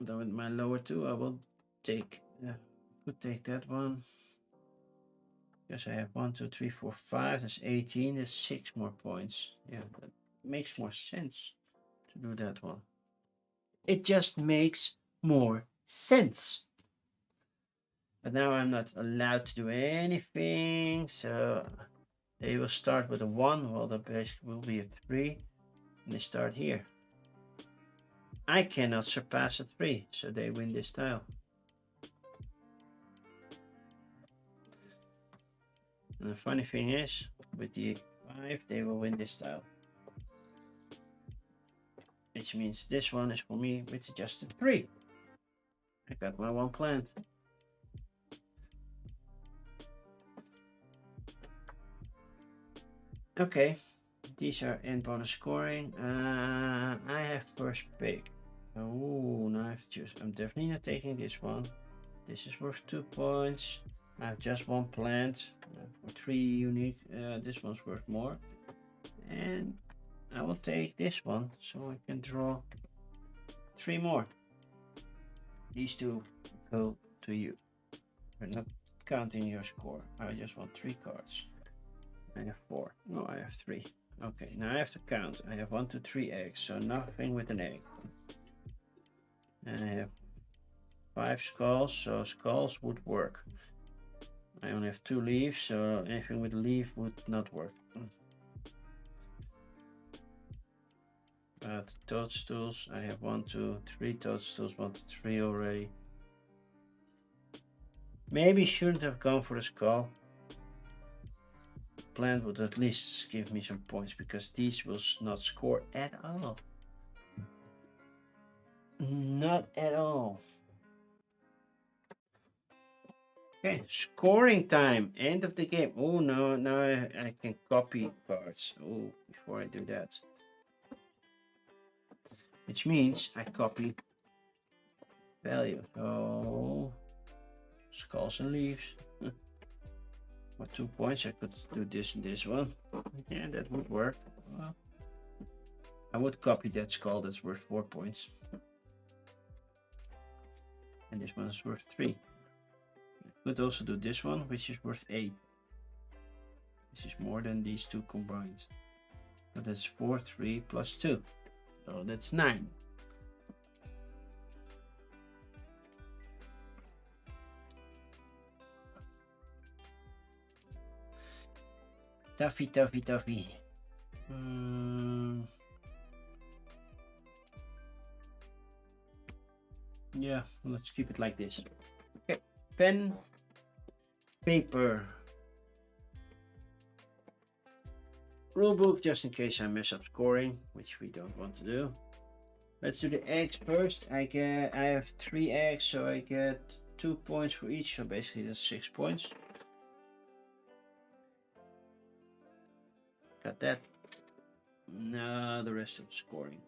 Then with my lower 2, I will take, could take that one. Because I have 1, 2, 3, 4, 5, that's 18, that's 6 more points. Yeah, that makes more sense to do that one. It just makes more sense. But now I'm not allowed to do anything, so they will start with a 1, well, the base will be a 3, and they start here. I cannot surpass a 3, so they win this tile. And the funny thing is, with the 5, they will win this tile. Which means this one is for me with just a 3. I got my 1 plant. Okay, these are in bonus scoring. I have first pick. Oh, now I have to choose. I'm definitely not taking this one. This is worth 2 points. I have just one plant for 3 unique. This one's worth more. And I will take this one so I can draw 3 more. These 2 go to you. We're not counting your score. I just want 3 cards. I have 4. No, I have 3. Okay, now I have to count. I have 1, 2, 3 eggs, so nothing with an egg. And I have 5 skulls, so skulls would work. I only have 2 leaves, so anything with a leaf would not work. But toadstools, I have 1, 2, 3 toadstools, 1, 2, 3 already. Maybe shouldn't have gone for the skull. Plant would at least give me some points because these will not score at all. Not at all. Okay, scoring time, end of the game. Oh no, now I can copy cards. Oh, before I do that. Which means I copy value. So, skulls and leaves. For 2 points, I could do this and this one. Yeah, that would work. Well, I would copy that skull that's worth 4 points. And this one is worth 3. I could also do this one, which is worth 8. This is more than these 2 combined. So that's 4, 3 plus 2. So that's 9. Toughy, toughy, toughy. Yeah, let's keep it like this. Okay, pen, paper. Rulebook, just in case I mess up scoring, which we don't want to do. Let's do the eggs first. I have 3 eggs, so I get 2 points for each. So basically that's 6 points. Got that. Now the rest of the scoring.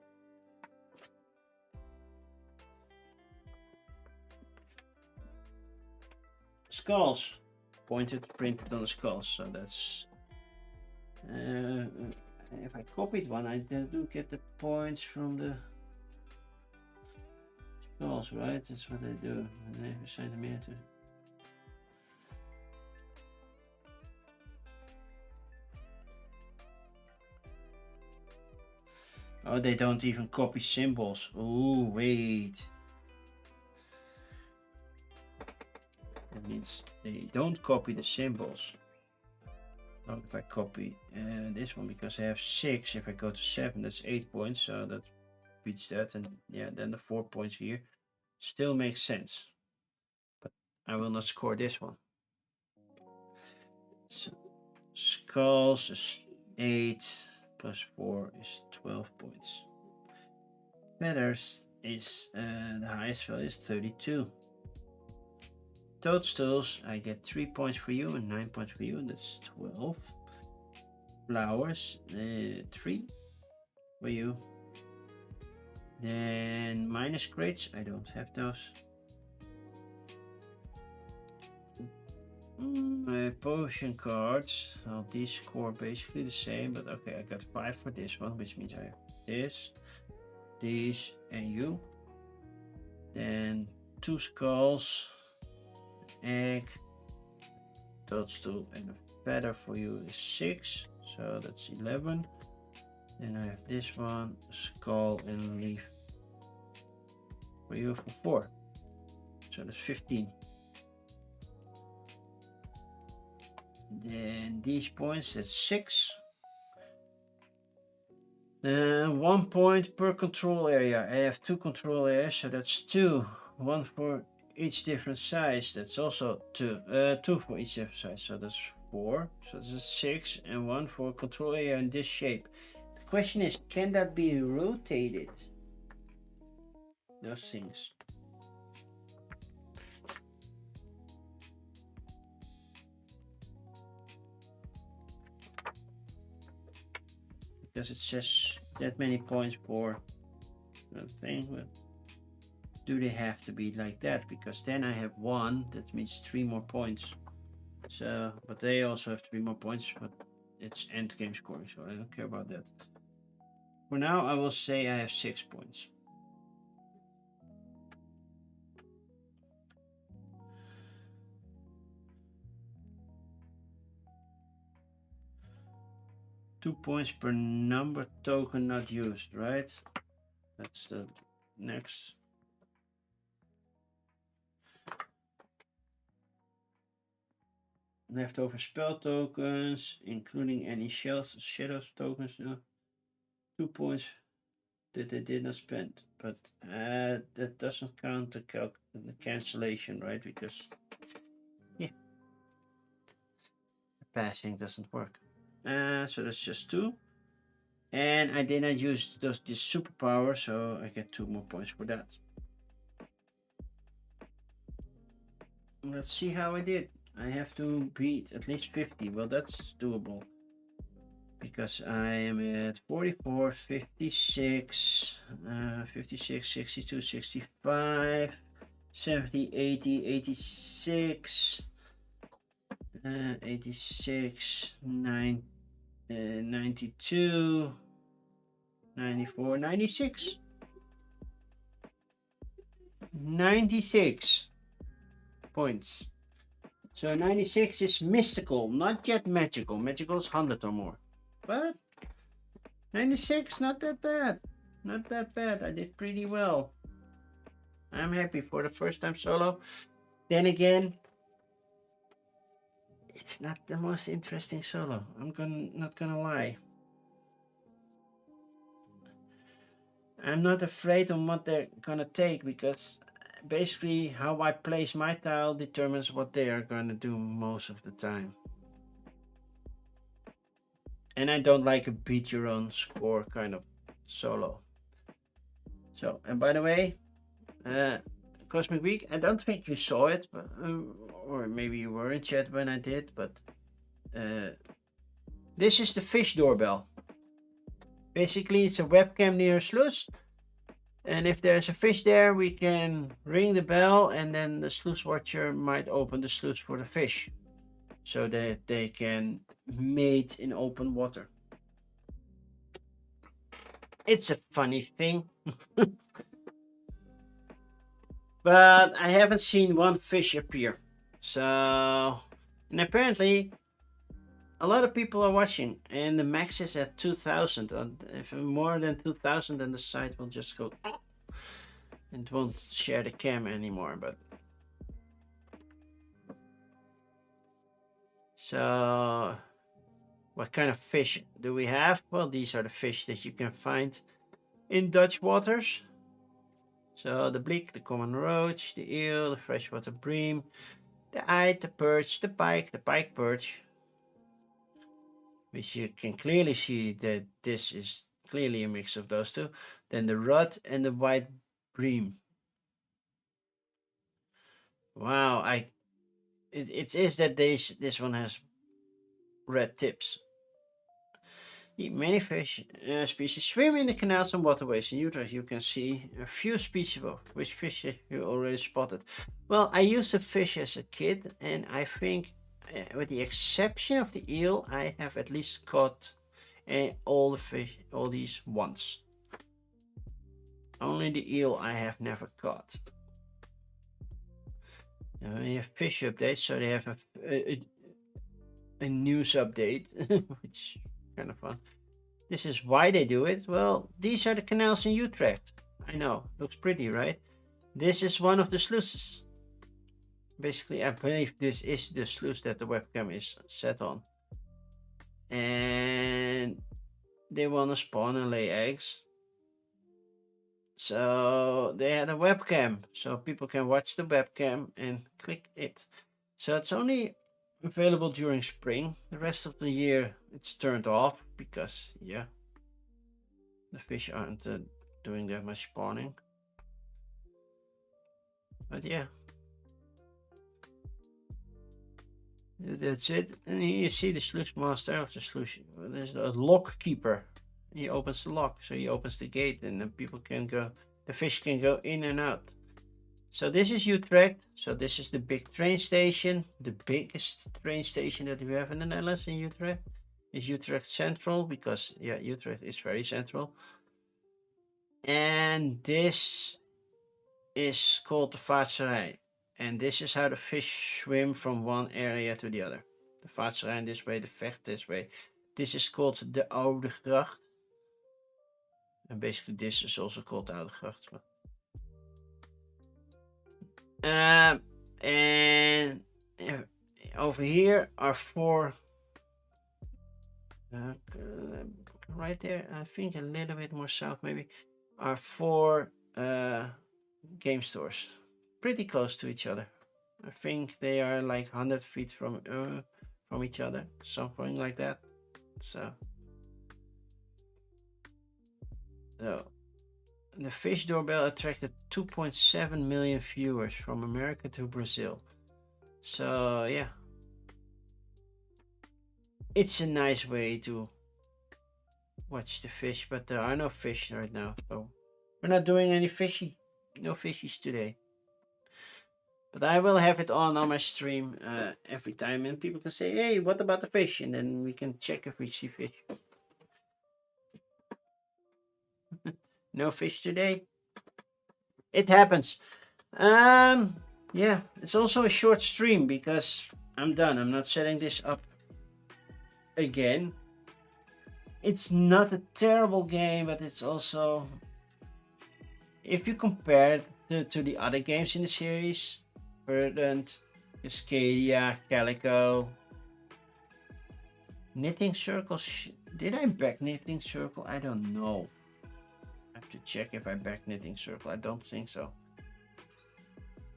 Skulls. Pointed, printed on the skulls. So that's... if I copied one, I do get the points from the skulls, right? That's what I do. And they assign them here to... Oh, they don't even copy symbols. Oh, wait. That means they don't copy the symbols. Oh, if I copy this one, because I have 6, if I go to 7, that's 8 points. So that beats that. And yeah, then the 4 points here still makes sense. But I will not score this one. So skulls is 8 plus 4 is 12 points. Feathers is the highest value is 32. Toadstools, I get 3 points for you and 9 points for you, and that's 12. Flowers, 3 for you. Then minus crates, I don't have those. Potion cards, well, these score basically the same, but okay, I got 5 for this one, which means I have this, these, and you. Then 2 skulls, egg, toadstool, and a feather for you is 6, so that's 11. Then I have this one, skull, and a leaf for you for 4, so that's 15. Then these points, that's 6. 1 point per control area. I have 2 control areas, so that's 2. 1 for each different size. That's also 2. 2 for each different size, so that's 4. So this is 6, and 1 for control area in this shape. The question is, can that be rotated? Those things. Because it says that many points for the thing, but do they have to be like that? Because then I have 1, that means 3 more points. So, but they also have to be more points, but it's end game scoring, so I don't care about that. For now, I will say I have 6 points. Two points per number token not used, right? That's the next. Leftover spell tokens, including any shadows tokens. 2 points that they did not spend, but that doesn't count the cancellation, right? Because yeah, passing doesn't work. So that's just 2. And I did not use this superpower, so I get 2 more points for that. Let's see how I did. I have to beat at least 50. Well, that's doable. Because I am at 44, 56, 56, 62, 65, 70, 80, 86, 86, 92, 94, 96. 96 points. So 96 is mystical, not yet magical. Magical is 100 or more. But 96, not that bad. Not that bad. I did pretty well. I'm happy for the first time solo. Then again, it's not the most interesting solo. Not gonna lie. I'm not afraid on what they're gonna take, because basically how I place my tile determines what they are gonna do most of the time. And I don't like a beat your own score kind of solo. So, and by the way, Cosmic Week, I don't think you saw it, but, or maybe you were in chat when I did, but this is the fish doorbell. Basically, it's a webcam near a sluice, and if there's a fish there, we can ring the bell, and then the sluice watcher might open the sluice for the fish, so that they can mate in open water. It's a funny thing. But I haven't seen one fish appear. So, and apparently a lot of people are watching, and the max is at 2000. And if more than 2000, then the site will just go and won't share the cam anymore. But so, what kind of fish do we have? Well, these are the fish that you can find in Dutch waters. So the bleak, the common roach, the eel, the freshwater bream, the eyed, the perch, the pike perch, which you can clearly see that this is clearly a mix of those two. Then the rudd and the white bream. Wow, it is that this one has red tips. Many fish species swim in the canals and waterways in Utrecht. You can see a few species of which fish you already spotted. Well, I used to fish as a kid, and I think, with the exception of the eel, I have at least caught all the fish, all these once. Only the eel I have never caught. Now we have fish updates, so they have a news update, which is kind of fun. This is why they do it. Well, these are the canals in Utrecht. I know, looks pretty, right? This is one of the sluices. Basically, I believe this is the sluice that the webcam is set on. And they want to spawn and lay eggs. So they had a webcam, so people can watch the webcam and click it. So it's only available during spring. The rest of the year it's turned off because, yeah, the fish aren't doing that much spawning. But yeah, that's it. And here you see the sluice master of the sluice. There's a lock keeper. He opens the lock, so he opens the gate, and then people can go. The fish can go in and out. So this is Utrecht. So this is the big train station. The biggest train station that we have in the Netherlands in Utrecht is Utrecht Central, because yeah, Utrecht is very central. And this is called the Vaartserij. And this is how the fish swim from one area to the other. The Vaartserij this way, the Vecht this way. This is called the Oude Gracht. And basically this is also called the Oude Gracht. And over here are four, right there, I think a little bit more south maybe, are four game stores, pretty close to each other. I think they are like 100 feet from each other, something like that. So the fish doorbell attracted 2.7 million viewers from America to Brazil. So yeah, it's a nice way to watch the fish, but there are no fish right now, so we're not doing any no fishies today. But I will have it on my stream every time, and people can say, hey, what about the fish? And then we can check if we see fish. No fish today. It happens. Yeah, it's also a short stream because I'm done. I'm not setting this up again. It's not a terrible game, but it's also, if you compare it to the other games in the series, Verdant, Cascadia, Calico, Knitting Circle. Did I back Knitting Circle? I don't know. I have to check if I back Knitting Circle. I don't think so.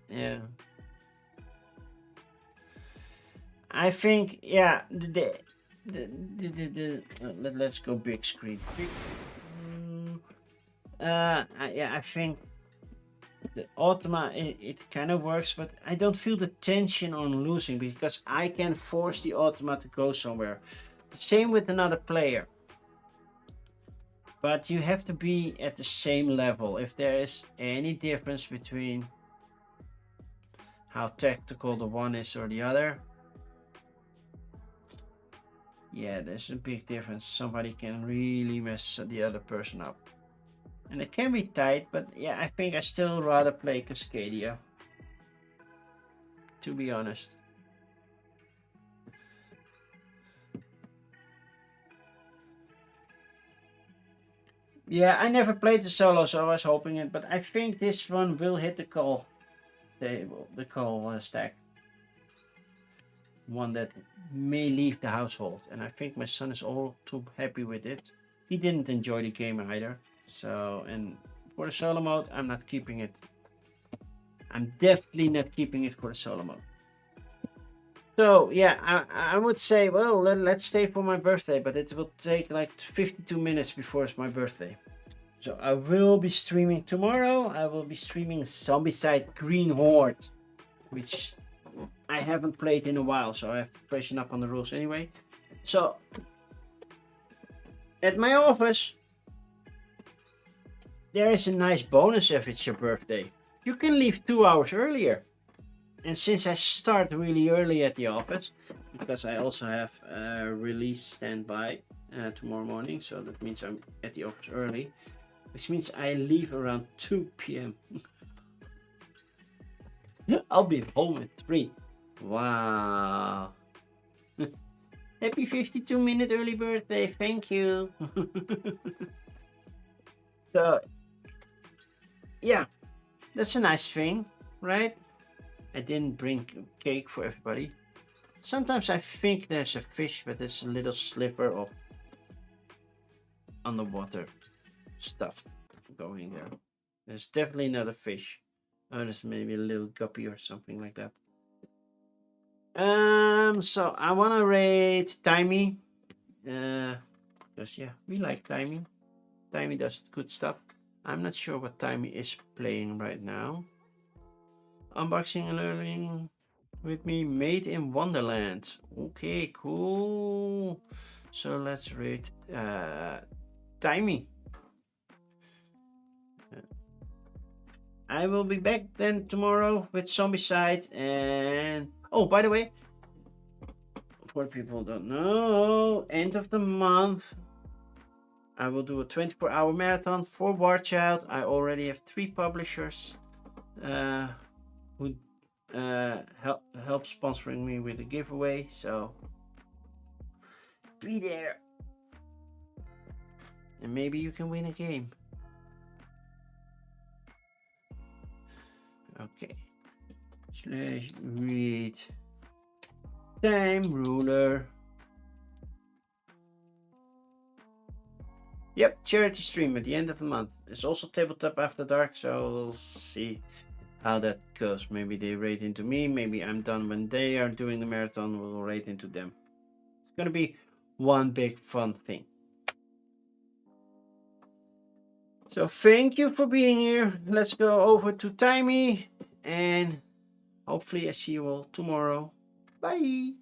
Yeah. I think, yeah, let's go big screen. Yeah, I think the Automa, it kind of works, but I don't feel the tension on losing because I can force the Automa to go somewhere. Same with another player. But you have to be at the same level. If there is any difference between how tactical the one is or the other, yeah, there's a big difference. Somebody can really mess the other person up. And it can be tight, but yeah, I think I still rather play Cascadia, to be honest. Yeah, I never played the solo, so I was hoping it, but I think this one will hit the call table, the call stack. One that may leave the household, and I think my son is all too happy with it. He didn't enjoy the game either, so, and for the solo mode, I'm not keeping it. I'm definitely not keeping it for the solo mode. So yeah, I would say, well, let's stay for my birthday, but it will take like 52 minutes before it's my birthday. So I will be streaming tomorrow. I will be streaming Zombicide Green Horde, which I haven't played in a while, so I have to freshen up on the rules anyway. So at my office, there is a nice bonus if it's your birthday. You can leave 2 hours earlier. And since I start really early at the office, because I also have a release standby tomorrow morning, so that means I'm at the office early, which means I leave around 2 p.m. I'll be home at 3. Wow. Happy 52-minute early birthday, thank you. So, yeah, that's a nice thing, right? I didn't bring cake for everybody. Sometimes I think there's a fish, but it's a little sliver of underwater stuff going there. There's definitely not a fish. Oh, there's maybe a little guppy or something like that. So I wanna rate Timey. Because yeah, we like Timey. Timey does good stuff. I'm not sure what Timey is playing right now. Unboxing and learning with me, Made in Wonderland. Okay, cool. So let's rate Timey. I will be back then tomorrow with Zombicide. And oh, by the way, for people who don't know, end of the month I will do a 24-hour marathon for War Child. I already have 3 publishers who help sponsoring me with a giveaway, so be there and maybe you can win a game. Okay, slash read time ruler. Yep, charity stream at the end of the month. There's also Tabletop After Dark, so we'll see how that goes. Maybe they raid into me, maybe I'm done when they are doing the marathon, we'll raid into them. It's gonna be one big fun thing. So thank you for being here. Let's go over to Timey and hopefully I see you all tomorrow. Bye.